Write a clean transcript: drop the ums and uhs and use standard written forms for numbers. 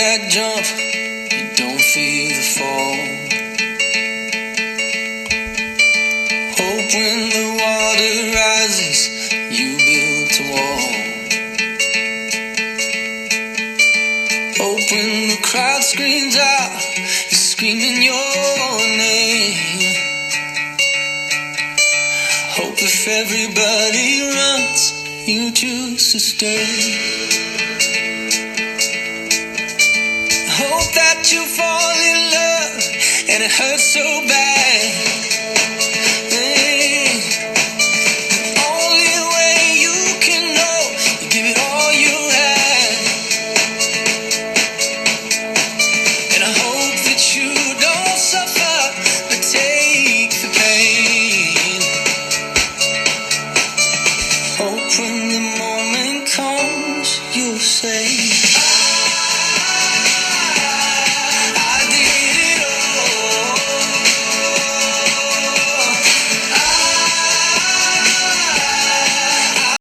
that jump, you don't feel the fall. Hope when the water rises, you build a wall. Hope when the crowd screams out, you're screaming your name. Hope if everybody runs, you choose to stay. Hope that you fall in love and it hurts so bad. Hey, the only way you can know, you give it all you had. And I hope that you don't suffer, but take the pain. Hope when the moment comes, you'll say